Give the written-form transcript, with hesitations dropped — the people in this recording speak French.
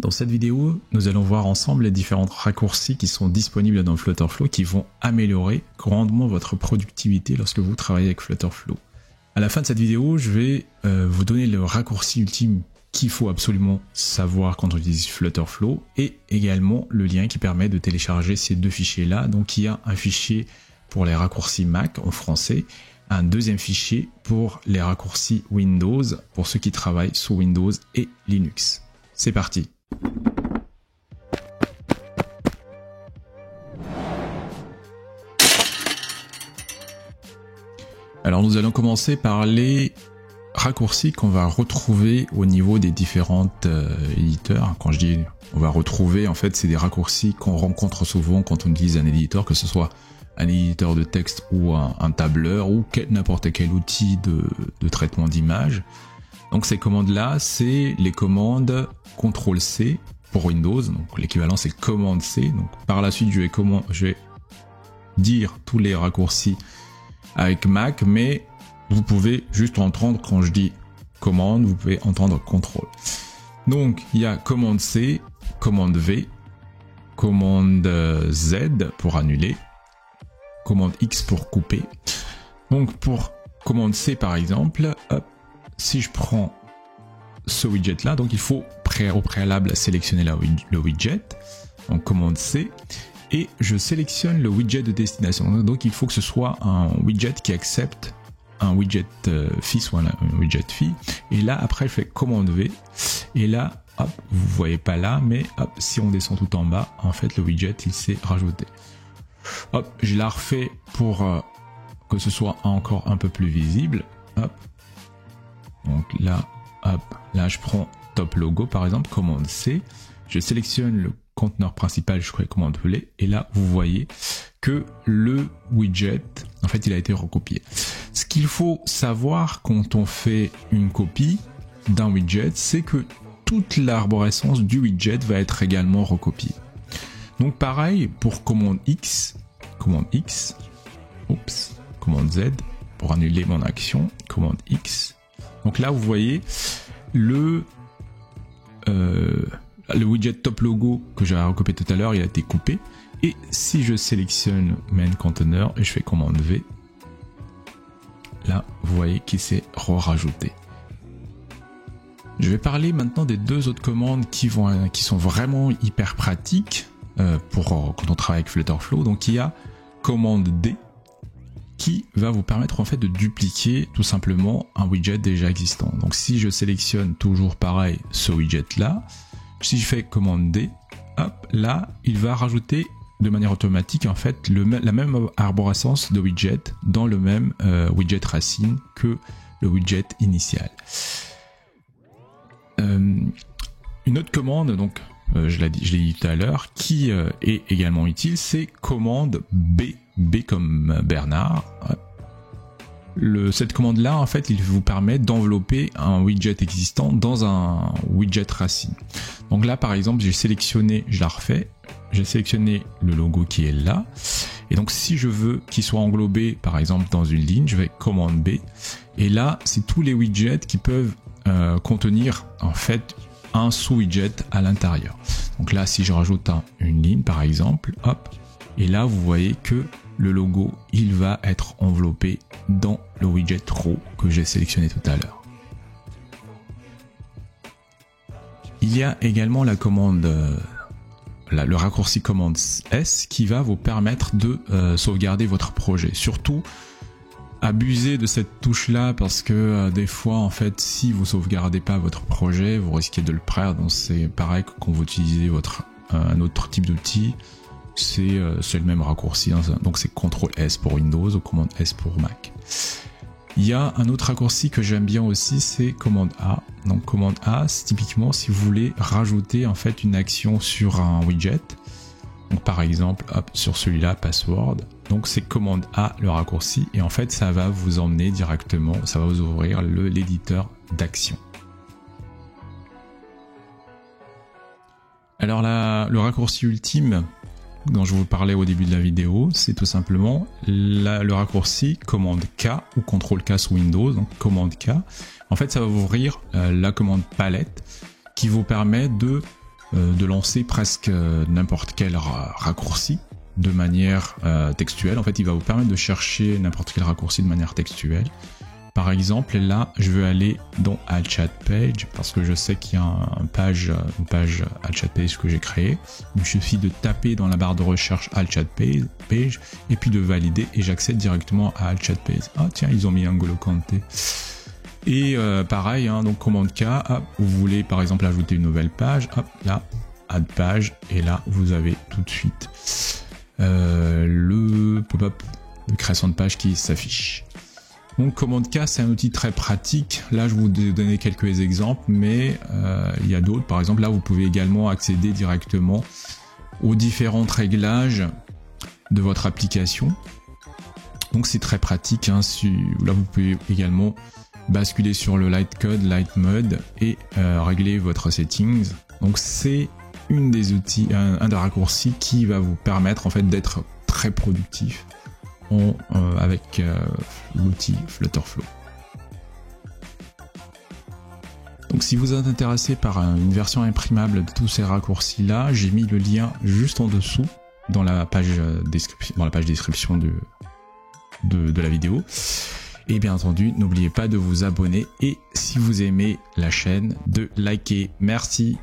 Dans cette vidéo, nous allons voir ensemble les différents raccourcis qui sont disponibles dans Flutterflow qui vont améliorer grandement votre productivité lorsque vous travaillez avec Flutterflow. À la fin de cette vidéo, je vais vous donner le raccourci ultime qu'il faut absolument savoir quand on utilise Flutterflow et également le lien qui permet de télécharger ces deux fichiers-là. Donc il y a un fichier pour les raccourcis Mac en français, un deuxième fichier pour les raccourcis Windows pour ceux qui travaillent sous Windows et Linux. C'est parti! Alors nous allons commencer par les raccourcis qu'on va retrouver au niveau des différentes éditeurs. Quand je dis on va retrouver, en fait c'est des raccourcis qu'on rencontre souvent quand on utilise un éditeur, que ce soit un éditeur de texte ou un tableur ou n'importe quel outil de traitement d'image. Donc ces commandes-là, c'est les commandes CTRL-C pour Windows, donc l'équivalent c'est Command-C. Donc par la suite, je vais dire tous les raccourcis avec Mac, mais vous pouvez juste entendre quand je dis commande, vous pouvez entendre CTRL. Donc il y a Command-C, Command-V, Command-Z pour annuler, Command-X pour couper. Donc pour Command-C par exemple, hop, si je prends ce widget là, donc il faut au préalable sélectionner le widget, donc commande C, et je sélectionne le widget de destination. Donc il faut que ce soit un widget qui accepte un widget fils ou un widget fille. Et là après je fais commande V, et là hop, vous voyez pas là, mais hop, si on descend tout en bas, en fait le widget il s'est rajouté. Hop, je la refais pour que ce soit encore un peu plus visible. Hop. Donc là, hop, là je prends top logo par exemple, commande C, je sélectionne le conteneur principal, je fais commande V, et là vous voyez que le widget, en fait il a été recopié. Ce qu'il faut savoir quand on fait une copie d'un widget, c'est que toute l'arborescence du widget va être également recopiée. Donc pareil pour commande X, oups, commande Z, pour annuler mon action, commande X. Donc là, vous voyez le widget top logo que j'avais recopié tout à l'heure, il a été coupé. Et si je sélectionne main container et je fais commande V, là, vous voyez qu'il s'est rajouté. Je vais parler maintenant des deux autres commandes qui sont vraiment hyper pratiques pour quand on travaille avec Flutterflow. Donc il y a commande D, qui va vous permettre en fait de dupliquer tout simplement un widget déjà existant. Donc si je sélectionne toujours pareil ce widget là, si je fais commande D, hop, là il va rajouter de manière automatique en fait la même arborescence de widget dans le même widget racine que le widget initial. Une autre commande, donc je l'ai dit tout à l'heure, qui est également utile, c'est commande B. B comme Bernard. Cette commande-là, en fait, il vous permet d'envelopper un widget existant dans un widget racine. Donc là, par exemple, j'ai sélectionné, je la refais, j'ai sélectionné le logo qui est là. Et donc, si je veux qu'il soit englobé, par exemple, dans une ligne, je vais commande B. Et là, c'est tous les widgets qui peuvent contenir, en fait, un sous-widget à l'intérieur. Donc là, si je rajoute une ligne, par exemple, hop, et là, vous voyez que le logo, il va être enveloppé dans le widget row que j'ai sélectionné tout à l'heure. Il y a également la commande, le raccourci commande S qui va vous permettre de sauvegarder votre projet. Surtout, abusez de cette touche-là parce que des fois, en fait, si vous sauvegardez pas votre projet, vous risquez de le perdre. Donc c'est pareil que quand vous utilisez un autre type d'outil. C'est le même raccourci, hein, donc c'est CTRL S pour Windows ou commande S pour Mac. Il y a un autre raccourci que j'aime bien aussi, c'est commande A. Donc commande A, c'est typiquement si vous voulez rajouter en fait une action sur un widget. Donc par exemple, hop, sur celui-là, password. Donc c'est commande A le raccourci et en fait ça va vous emmener directement, ça va vous ouvrir l'éditeur d'action. Alors là, le raccourci ultime dont je vous parlais au début de la vidéo, c'est tout simplement le raccourci commande K ou CTRL K sous Windows, donc commande K. En fait, ça va vous ouvrir la commande palette qui vous permet de de lancer presque n'importe quel raccourci de manière textuelle. En fait, il va vous permettre de chercher n'importe quel raccourci de manière textuelle. Par exemple, là, je veux aller dans Alt Chat Page parce que je sais qu'il y a une page Alt Chat Page que j'ai créée. Il me suffit de taper dans la barre de recherche Alt Chat Page et puis de valider et j'accède directement à Alt Chat Page. Ah tiens, ils ont mis N'Golo Kanté. Et pareil, hein, donc commande K, hop, vous voulez par exemple ajouter une nouvelle page, hop, là, add page, et là vous avez tout de suite le pop-up de création de page qui s'affiche. Donc commande K, c'est un outil très pratique. Là, je vous ai donné quelques exemples, mais il y a d'autres. Par exemple, là, vous pouvez également accéder directement aux différents réglages de votre application. Donc c'est très pratique. Hein. Là, vous pouvez également basculer sur le Light Code, Light Mode et régler votre settings. Donc c'est une des outils, un des raccourcis qui va vous permettre en fait d'être très productif avec l'outil Flutterflow. Donc si vous êtes intéressé par une version imprimable de tous ces raccourcis là, j'ai mis le lien juste en dessous dans la page description de la vidéo. Et bien entendu, n'oubliez pas de vous abonner et si vous aimez la chaîne, de liker. Merci.